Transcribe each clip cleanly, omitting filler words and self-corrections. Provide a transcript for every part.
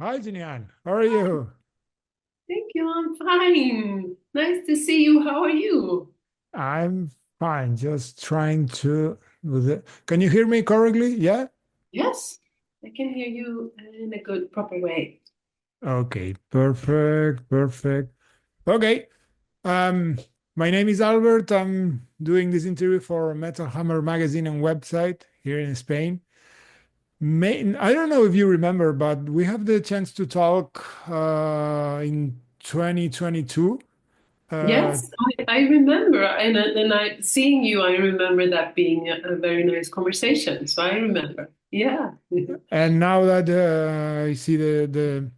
Hi, Jennie Ann. How are you? Thank you. I'm fine. Nice to see you. How are you? I'm fine. Just trying to. Can you hear me correctly? Yeah? Yes, I can hear you in a good, proper way. Okay, perfect, perfect. Okay. Um, my name is Albert. I'm doing this interview for Metal Hammer magazine and website here in Spain. I don't know if you remember, but we have the chance to talk in 2022. Uh, Yes, I remember, and seeing you, I remember that being a very nice conversation. So I remember. Yeah, and now that I see the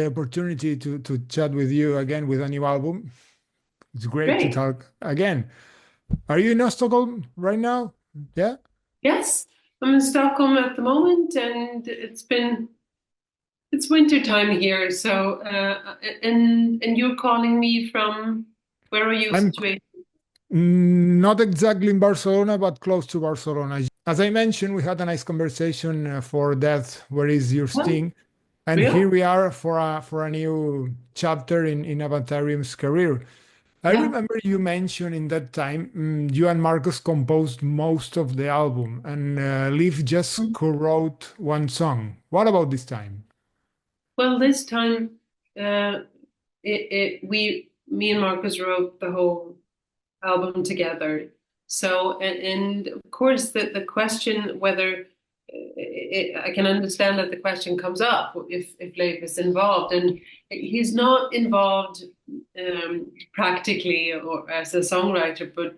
opportunity to chat with you again with a new album. It's great to great. talk again. Are you in Stockholm right now? Yeah. Yes, I'm in Stockholm at the moment, and it's winter time here. So, and you're calling me from where are you I'm situated? not exactly in Barcelona, but close to Barcelona. As I mentioned, we had a nice conversation for that. Where is your Oh, sting? And here real? we are for a new chapter in Avatarium's career. I Yeah. remember you mentioned in that time you and Marcus composed most of the album, and Leaf just co-wrote one song. What about this time? Well, this time, uh, me and Marcus wrote the whole album together. So, and of course, the question whether I can understand that the question comes up if Leif is involved, and he's not involved practically or as a songwriter, but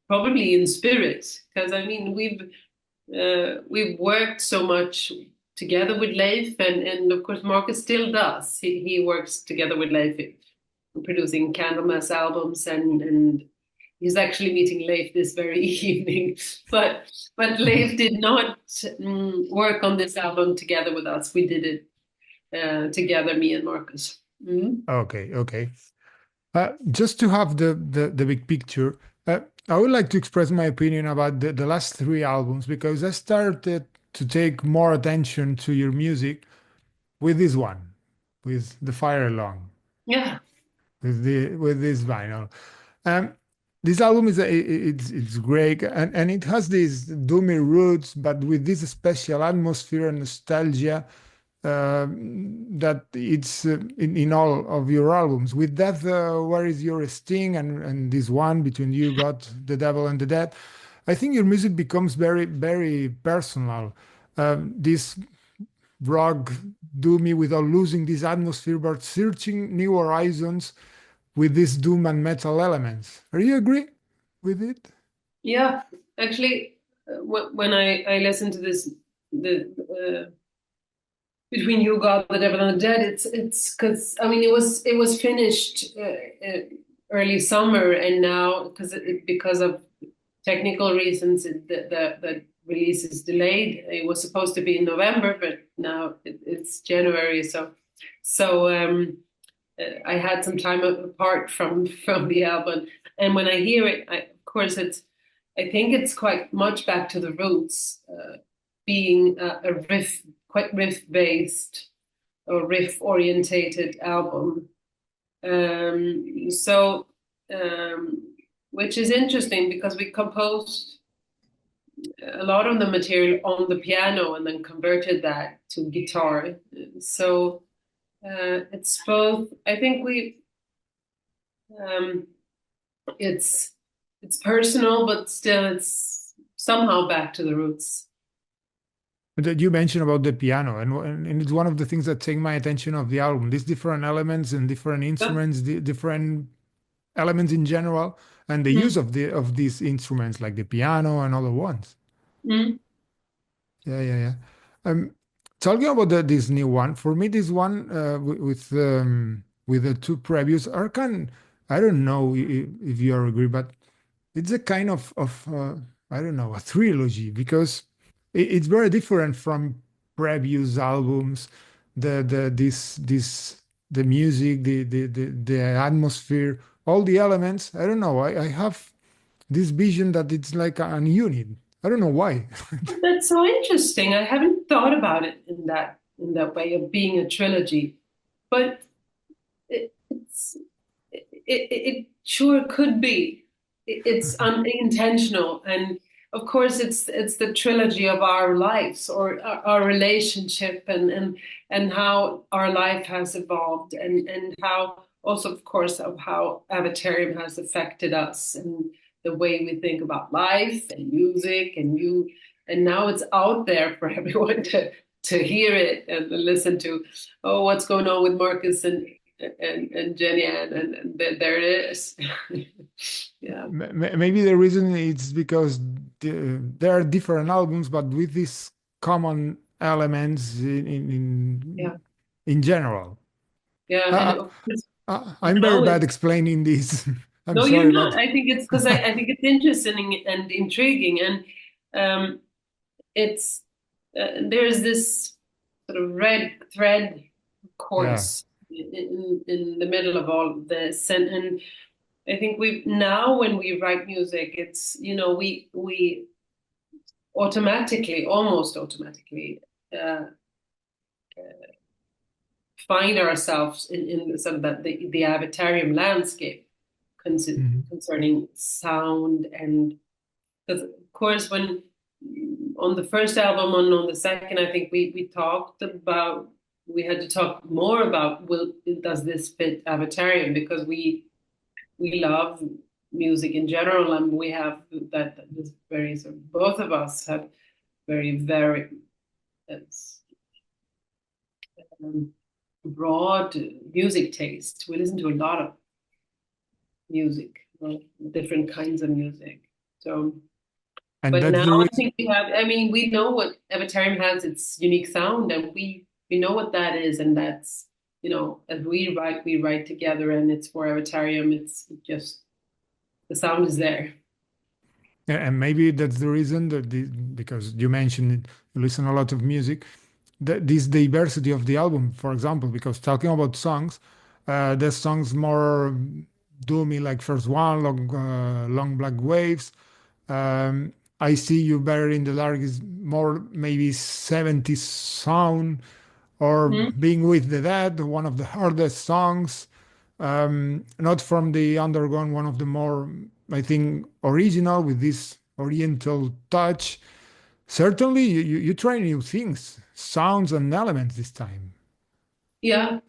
probably in spirit. Because I mean, we've worked so much together with Leif, and of course Marcus still does. He works together with Leif in producing Candlemass albums, and he's actually meeting Leif this very evening. But Leif did not work on this album together with us. We did it together, me and Marcus. Mm. Okay, okay. Just to have the big picture, I would like to express my opinion about the last three albums because I started to take more attention to your music with this one, with the Fire Along, Yeah. with this vinyl. Um, this album it's great and it has these doomy roots, but with this special atmosphere and nostalgia that it's in all of your albums. With that, where is your sting and this one between you, God, the devil, and the dead? I think your music becomes very, very personal. This rock doomy without losing this atmosphere, but searching new horizons with these doom and metal elements. Are you agree with it? Yeah, actually, when I listened to this, the between you, God, the devil, and the dead, it's because I mean it was finished early summer, and now because of technical reasons, the release is delayed. It was supposed to be in November, but now it's January. I had some time apart from the album, and when I hear it, of course I think it's quite much back to the roots, being a riff, quite riff based or riff orientated album. Um, so, um, which is interesting because we composed a lot of the material on the piano and then converted that to guitar. So it's both. I think um, it's it's personal, but still it's somehow back to the roots. That you mentioned about the piano, and it's one of the things that take my attention of the album. These different elements and different Yeah. instruments, the different elements in general, and the use Mm, of these instruments like the piano and other ones. mm, Yeah, yeah, yeah. Talking about this new one, for me, this one with the two previous are kind. I don't know if you agree, but it's a kind of I don't know, a trilogy because it's very different from previous albums. The music, the atmosphere, all the elements. I don't know. I have this vision that it's like an unit. I don't know why. That's so interesting. I haven't thought about it in that. in that way of being a trilogy. But it sure could be. It's unintentional, and of course, it's the trilogy of our lives, or our relationship, and how our life has evolved, and how also, of course, of how Avatarium has affected us and the way we think about life and music, and now it's out there for everyone to hear it and listen to. Oh, what's going on with Marcus and Jennie-Ann, and there it is. Yeah. Maybe the reason is because there are different albums, but with these common elements Yeah. in general. Yeah. And Uh, of course, I'm very now bad it's, explaining this. I'm no, you're sorry, not. but I think it's because I think it's interesting and intriguing. And um, it's, there's this sort of red thread, of yeah. course, in the middle of all of this. And I think we now, when we write music, it's, we automatically, almost automatically, uh, find ourselves in sort of the Avatarium landscape Mhm. concerning sound. And because, of course, when on the first album and on the second, I think we talked about, we had to talk more about, does this fit Avatarium, because we love music in general, and we have that this very sort of, both of us have very um, broad music taste. We listen to a lot of music, different kinds of music. So, And but that's now the I reason. think we have. I mean, we know what Avatarium has, its unique sound, and we know what that is, and that's, as we write together, and it's for Avatarium. It's just the sound is there. And maybe that's the reason that because you mentioned it, you listen a lot of music, this diversity of the album, for example, because talking about songs, there's songs more doomy, like first one, long black waves. Um, I see you better in the dark is more maybe 70s sound, or Mhm. being with the dead, one of the hardest songs. Not from the underground, one of the more, I think, original with this oriental touch. Certainly, you try new things, sounds and elements this time. Yeah,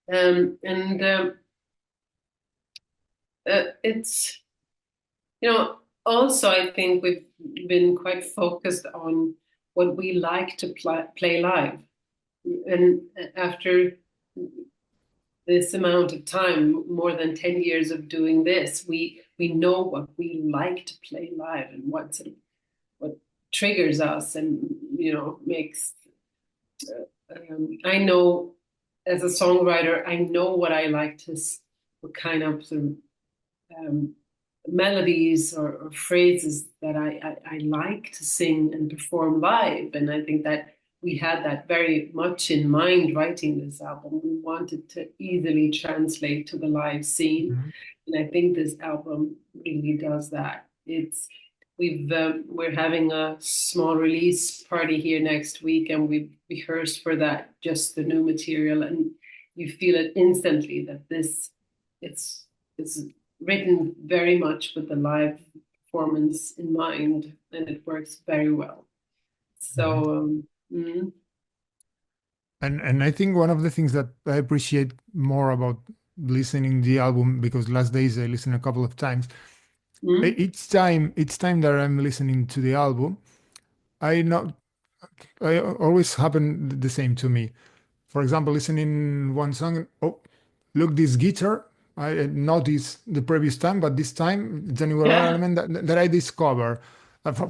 and it's, also I think we've been quite focused on what we like to play live, and after this amount of time, more than 10 years of doing this, we know what we like to play live, and what triggers us, and makes. I know, as a songwriter, I know what I like what kind of sort of, um, melodies or phrases that I like to sing and perform live. And I think that we had that very much in mind writing this album. We wanted to easily translate to the live scene. Mhm. And I think this album really does that. We're having a small release party here next week, and we've rehearsed for that, just the new material, and you feel it instantly that it's written very much with the live performance in mind, and it works very well. Mhm. So, mm, And I think one of the things that I appreciate more about listening the album, because last days I listened a couple of times. mm, Each time that I'm listening to the album, I know I always happen the same to me. For example, listening one song, oh, look, this guitar, I noticed the previous time, but this time it's a new yeah, element that I discover.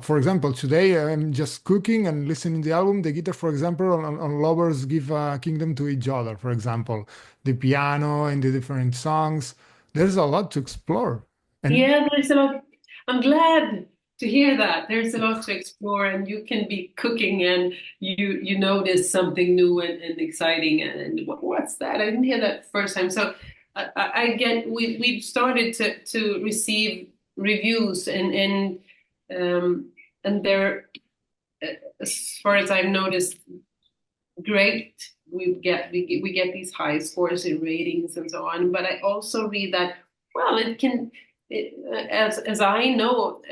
For example, today I'm just cooking and listening the album. The guitar, for example, on Lovers Give a Kingdom to Each Other, for example, the piano and the different songs. There's a lot to explore. And yeah. There's a lot. I'm glad to hear that. There's a lot to explore, and you can be cooking, and you notice something new and exciting, and what's that? I didn't hear that first time. So I get, we've started to receive reviews, um, and they're, as far as I've noticed, great. We get these high scores in ratings and so on. But I also read that, well, as I know,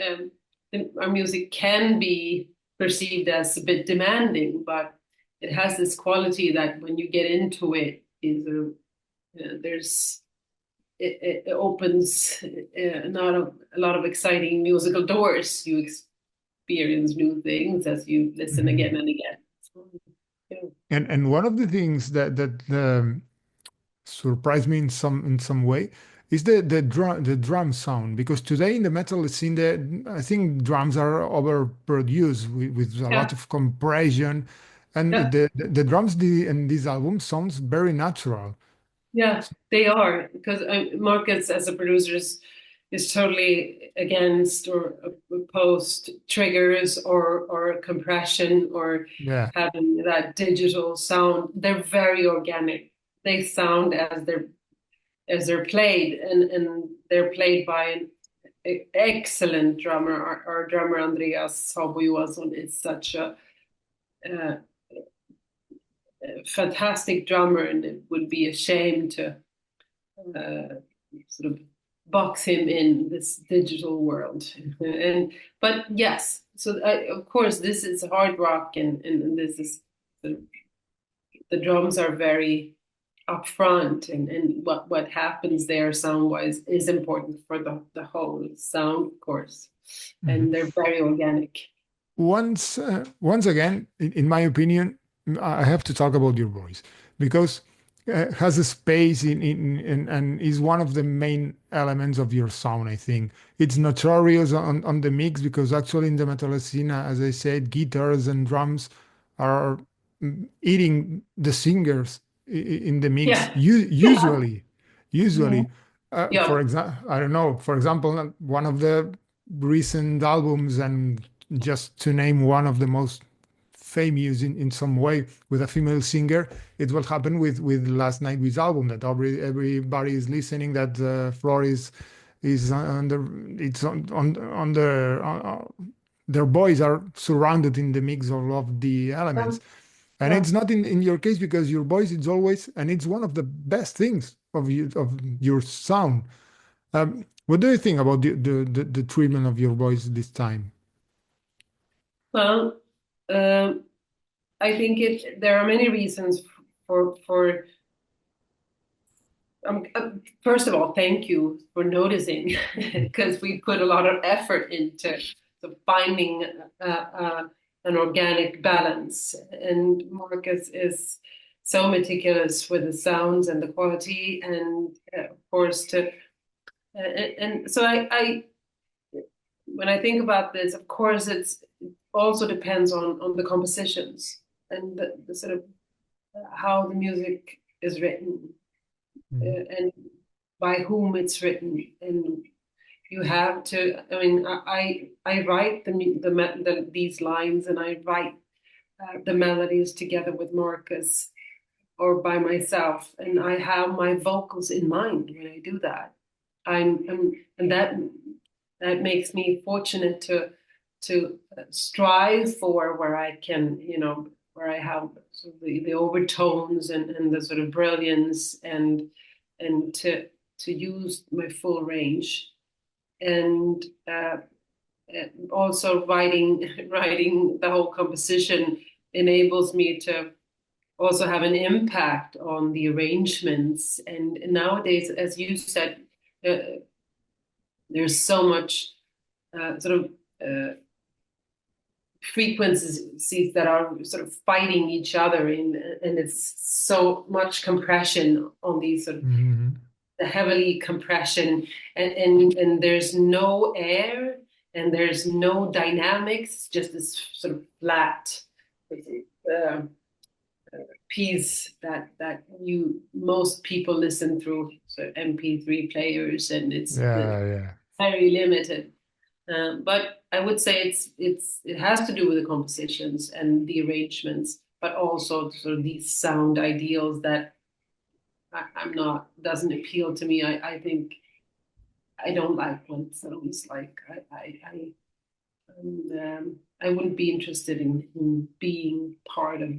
our music can be perceived as a bit demanding, but it has this quality that when you get into it, there's it opens a lot of exciting musical doors. You experience new things as you listen Mhm. again and again. So, yeah. And one of the things that surprised me in some way is the drum sound, because today in the metal scene I think drums are overproduced with a lot Yeah, of compression, and yeah, the drums in this album sounds very natural. yeah, they are because Marcus, as a producer, is totally against or opposed triggers or compression or Yeah. having that digital sound. They're very organic. They sound as they're played, and they're played by an excellent drummer. Our drummer Andreas Sabojohansson is such a fantastic drummer, and it would be a shame to uh, sort of box him in this digital world. And but yes, so of course this is hard rock, and this is the drums are very upfront, and what happens there sound wise is important for the whole sound, of course, Mhm. and they're very organic. Once again, in my opinion, I have to talk about your voice, because has a space and is one of the main elements of your sound. I think it's notorious on the mix, because actually in the metal scene, as I said, guitars and drums are eating the singers in the mix. Yeah, yeah, Usually, for yeah. example, I don't know. For example, one of the recent albums, and just to name one of the most famous in some way with a female singer, it's what happened with last night with album, that everybody is listening, that floor is under, it's on their boys are surrounded in the mix of the elements. And Yeah. it's not in your case, because your voice is always, and it's one of the best things of your sound. What do you think about the treatment of your voice this time? Well, um, I think there are many reasons for first of all, thank you for noticing because we put a lot of effort into finding an organic balance. And Marcus is so meticulous with the sounds and the quality, and of course, and so I when I think about this, of course, it also depends on the compositions and the sort of how the music is written, Mhm. and by whom it's written, and you have to. I mean, I write these lines, and I write the melodies together with Marcus or by myself, and I have my vocals in mind when I do that. And that makes me fortunate to strive for where I can, where I have sort of the overtones and the sort of brilliance, and to use my full range, and also writing the whole composition enables me to also have an impact on the arrangements. And nowadays, as you said, uh, there's so much sort of uh, frequencies that are sort of fighting each other in, and it's so much compression on these sort of Mhm. the heavily compression, and there's no air and there's no dynamics, just this sort of flat uh, piece that you most people listen through so MP3 players, and it's Yeah, yeah. very limited. But I would say it has to do with the compositions and the arrangements, but also sort of these sound ideals that I'm not doesn't appeal to me. I think I don't like when it sounds like I wouldn't be interested in being part of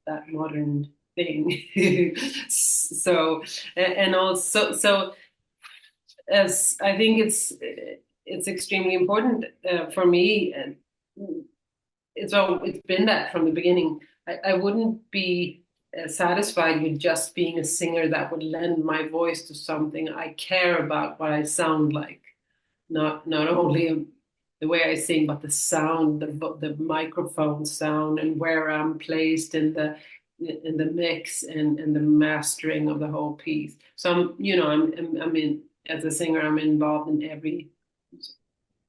that modern thing. So and also so as I think it's extremely important for me, and it's been that from the beginning. I wouldn't be satisfied with just being a singer that would lend my voice to something. I care about what I sound like, not only the way I sing, but the sound, the microphone sound, and where I'm placed in the mix and the mastering of the whole piece. So I'm in as a singer, I'm involved in every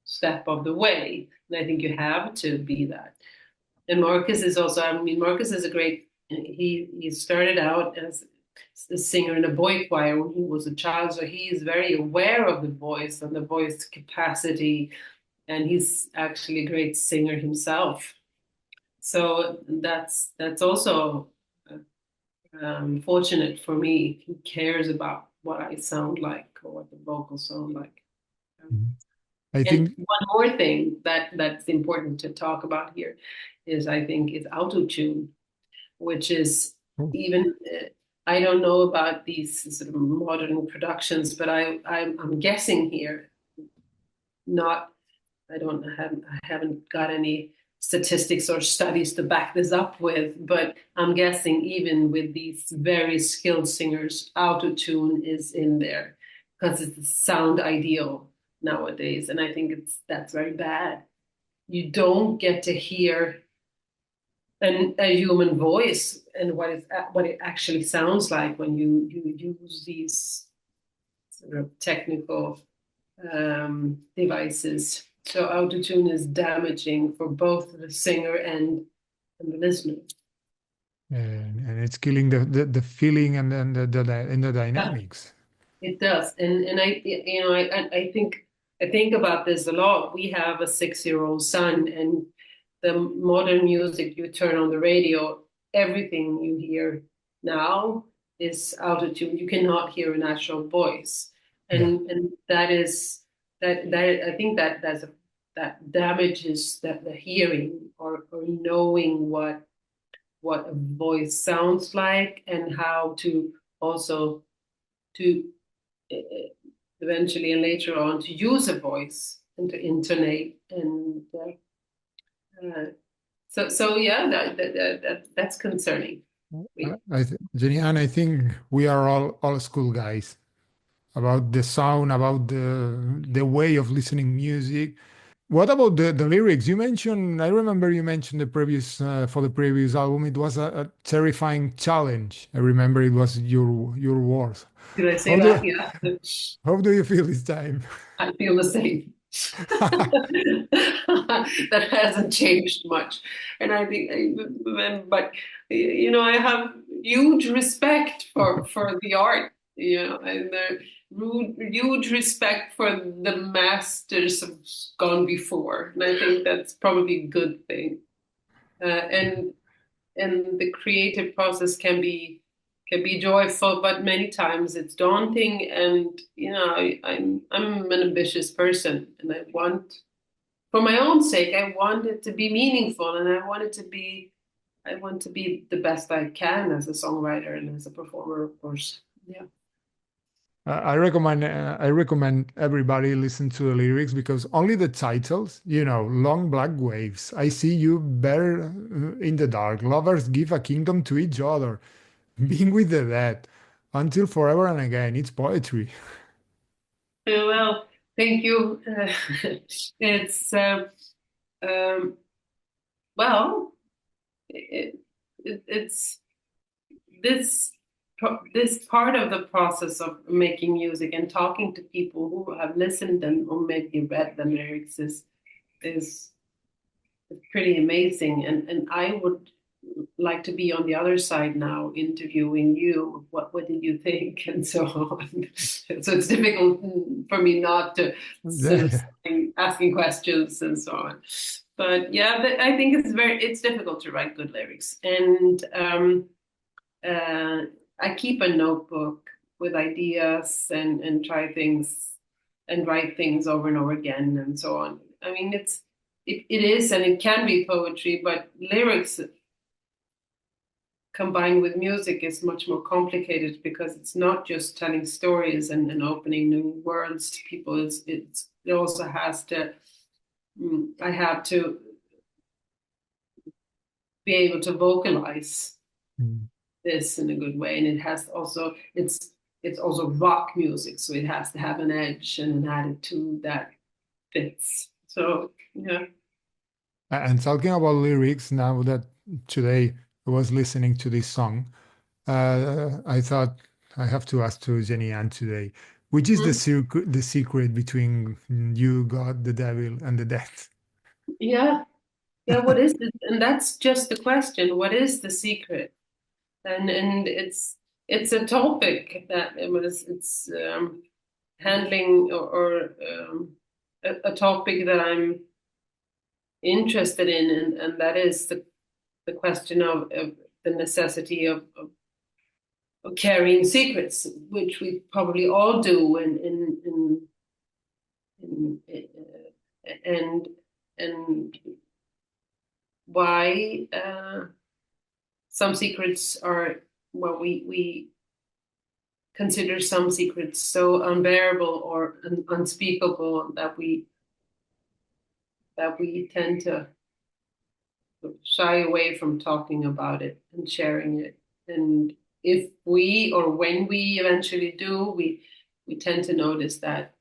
step of the way, and I think you have to be that. And Marcus is also, I mean, Marcus is a great. He started out as a singer in a boy choir when he was a child, so he is very aware of the voice and the voice capacity, and he's actually a great singer himself. So that's also fortunate for me. He cares about what I sound like or what the vocals sound like. I And think. one more thing that's important to talk about here is I think is auto-tune, which is Oh. even I don't know about these sort of modern productions, but I'm guessing here, not I haven't got any statistics or studies to back this up with, but I'm guessing even with these very skilled singers, auto-tune is in there because it's the sound ideal nowadays, and I think that's very bad. You don't get to hear a human voice and what it actually sounds like when you use these sort of technical devices. So autotune is damaging for both the singer and the listener. And it's killing the feeling and then the Yeah, dynamics. it does, and I think about this a lot. We have a 6-year-old son, and the modern music you turn on the radio, everything you hear now is autotune. You cannot hear a natural voice, Yeah. and that I think that damages the hearing or knowing what a voice sounds like and how to also to uh, eventually and later on to use a voice and to intonate and so yeah that's concerning. Jennie-Ann, I think we are all school guys about the sound, about the way of listening music. What about the lyrics? You mentioned, I remember you mentioned the previous for the previous album, it was a terrifying challenge. I remember it was your words. Did I say How do that? Yeah. how do you feel this time? I feel the same. That hasn't changed much, and I think, but I have huge respect for the art, and huge respect for the masters have gone before, and I think that's probably a good thing. And the creative process can be joyful, but many times it's daunting. And I'm an ambitious person, and I want, for my own sake, I want it to be meaningful, and I want to be the best I can as a songwriter and as a performer, of course. Yeah. I recommend everybody listen to the lyrics because only the titles, long black waves. I see you better in the dark. Lovers give a kingdom to each other. Being with the dead until forever and again. It's poetry. Well, thank you. It's um, well, it's this this part of the process of making music and talking to people who have listened and or maybe read the lyrics is pretty amazing. And I would like to be on the other side now, interviewing you. What did you think, and so on. So it's difficult for me not to sort of asking questions and so on. But yeah, I think it's difficult to write good lyrics, and I keep a notebook with ideas and try things and write things over and over again and so on. I mean, it is and it can be poetry, but lyrics combined with music is much more complicated because it's not just telling stories and opening new worlds to people. It also has to. I have to be able to vocalize Mm. this in a good way, and it has also it's also rock music, so it has to have an edge and an attitude that fits. So yeah. And talking about lyrics, now that today I was listening to this song, I thought I have to ask to Jennie Ann today, which is Mm. the secret between you, God, the devil, and the death? Yeah, yeah. What is it? And that's just the question. What is the secret? And it's a topic that it's handling or a topic that I'm interested in, and that is the question of the necessity of carrying secrets, which we probably all do, and and why some secrets are, well, we consider some secrets so unbearable or unspeakable that we tend to shy away from talking about it and sharing it. And if we or when we eventually do, we tend to notice that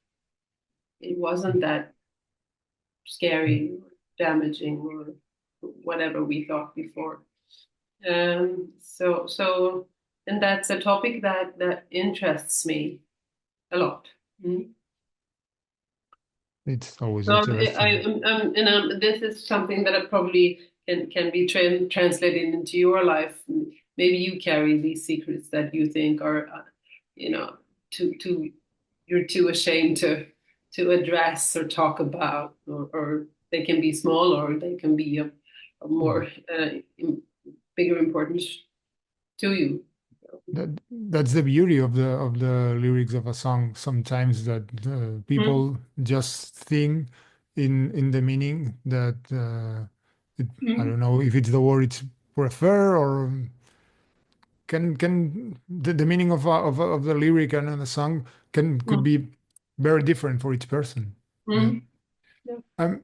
it wasn't that scary or damaging or whatever we thought before. So and that's a topic that interests me a lot. Mm. It's always So interesting. this is something that I probably can be translated into your life. Maybe you carry these secrets that you think are, you know, too you're too ashamed to address or talk about, or they can be small or they can be a Mm. more bigger importance to you. That's the beauty of the lyrics of a song. Sometimes that Mm, people just think in the meaning that I mm, don't know if it's the word it's prefer or can the meaning of the lyric and the song can could mm, be very different for each person. Yeah. mm, yeah, Um,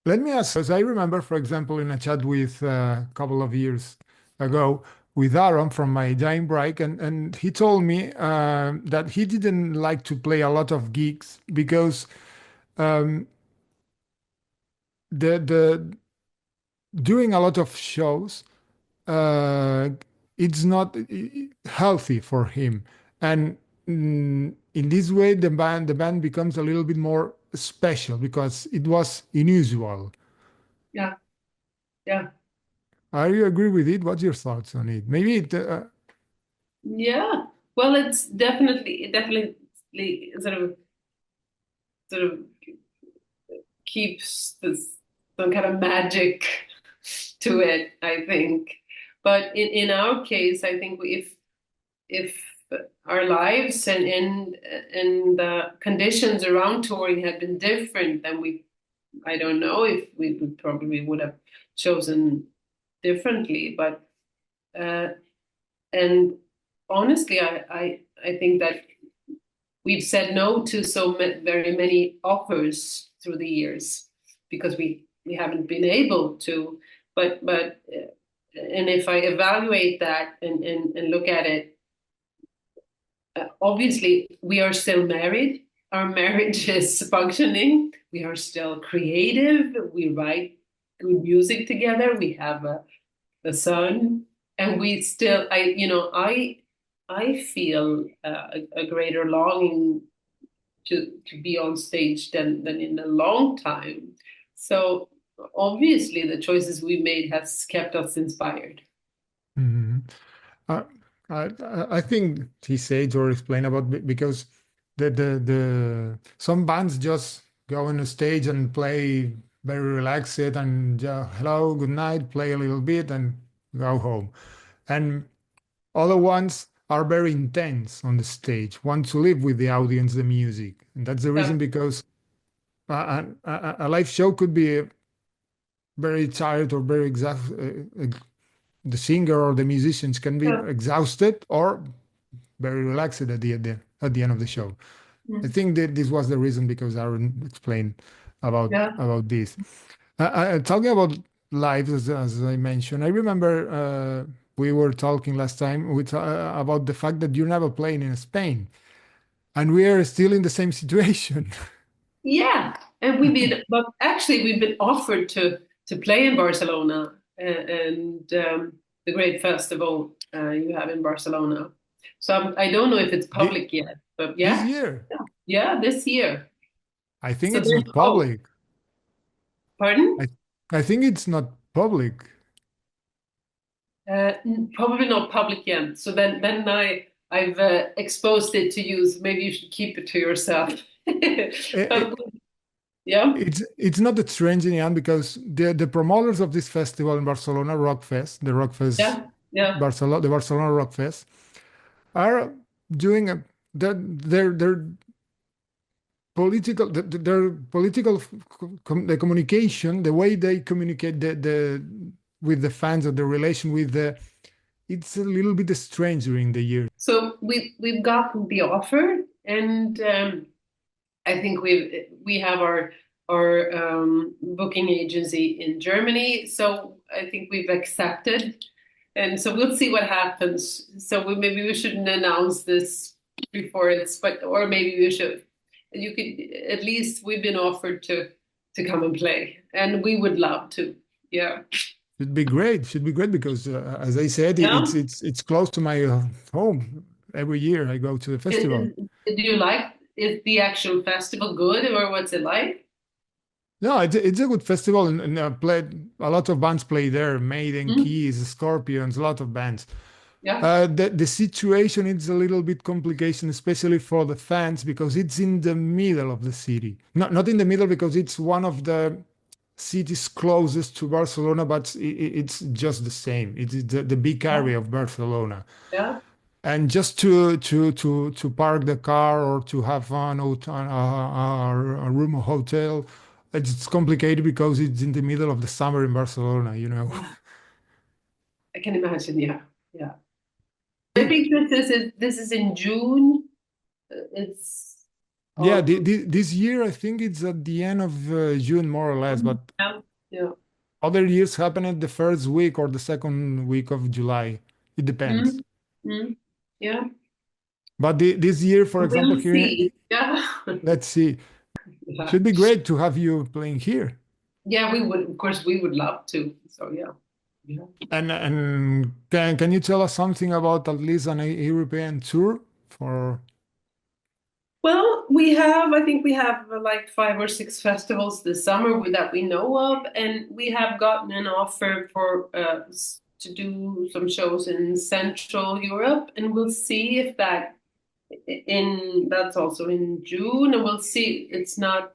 Let me ask, because I remember, for example, in a chat with a couple of years ago with Aaron from my dying break, and he told me that he didn't like to play a lot of gigs because um, the doing a lot of shows uh, it's not healthy for him, and in this way the band becomes a little bit more special because it was unusual. yeah, yeah. Are you agree with it? What's your thoughts on it? Maybe Yeah. Well, it definitely sort of keeps this some kind of magic to it, I think. But in our case, I think if our lives and the conditions around touring had been different, then I don't know if we would probably would have chosen differently. But uh, and honestly, I think that we've said no to very many offers through the years because we haven't been able to. But and if I evaluate that and look at it, obviously we are still married. Our marriage is functioning. We are still creative. We write good music together. We have a son, and we still I feel a greater longing to be on stage than in a long time. So obviously the choices we made has kept us inspired. mhm. Uh, I think he said or explained about because the some bands just go on the stage and play very relaxed and hello, good night, play a little bit and go home. And other ones are very intense on the stage, want to live with the audience, the music. And that's the Yeah. reason because a live show could be very tired or very the singer or the musicians can be Yeah. exhausted or very relaxed at the end of the show. I Mm. think that this was the reason because Aaron explained Yeah. about this. Talking about lives, as I mentioned, I remember we were talking last time about the fact that you're never playing in Spain, and we are still in the same situation. Yeah, and but actually we've been offered to play in Barcelona and the great festival you have in Barcelona. So I don't know if it's Thi- public yet, but this yeah, year, yeah, yeah, this year. I think So it's there's not hope. public. Pardon? I I think it's not public. Probably not public yet. So then I've exposed it to you. So maybe you should keep it to yourself. But yeah, It's not that strange in the end because the promoters of this festival in Barcelona, Rock Fest, yeah, yeah. the Barcelona Rock Fest, are doing their political their political the communication, the way they communicate the with the fans or the relation with the it's a little bit strange during the year. So we've gotten the offer, and I think we have our booking agency in Germany. So I think we've accepted, and so we'll see what happens. So maybe we shouldn't announce this before it's, but or maybe we should. You could at least we've been offered to come and play, and we would love to. Yeah. Should be great because as I said, Yeah. it's close to my home. Every year I go to the festival. Do you like? Is the actual festival good, or what's it like? No, it's a good festival, and played a lot of bands play there. Maiden, Mm, Keys, Scorpions, a lot of bands. yeah. The situation is a little bit complication, especially for the fans, because it's in the middle of the city. Not in the middle because it's one of the cities closest to Barcelona, but it's just the same. It is the big Yeah. area of Barcelona. Yeah. And just to park the car or to have a room or hotel, it's complicated because it's in the middle of the summer in Barcelona, you know. Yeah. I can imagine. Yeah. Yeah. I think this is in June. It's Yeah, um this year I think it's at the end of June, more or less, but yeah. Yeah. other years happen at the first week or the second week of July. It depends. Mm, mm, yeah. But this year, for example, We'll here see. Yeah. let's see, Yeah. should be great to have you playing here. Yeah, we would, of course, we would love to. So yeah. Yeah. And can you tell us something about at least an European tour for? Well, I think we have like 5 or 6 festivals this summer that we know of, and we have gotten an offer for to do some shows in Central Europe, and we'll see if that's also in June, and we'll see. It's not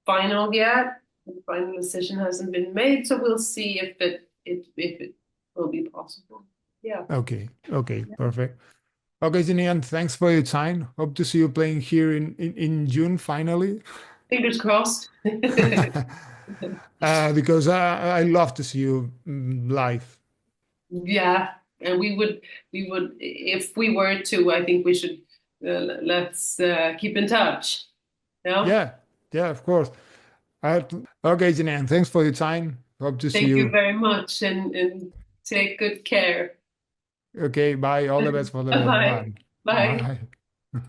final yet. The final decision hasn't been made, so we'll see if it will be possible. Yeah. Okay, okay, perfect. Okay, Jennie-Ann, thanks for your time. Hope to see you playing here in June finally. Fingers crossed. Because I love to see you live. Yeah, and we would if we were to, I think we should let's keep in touch. Yeah. Yeah, yeah, of course. Okay, Jennie-Ann, thanks for your time. Hope to see Thank you you. very much, and take good care. Okay, bye. All the best for the Bye. band. Bye. Bye.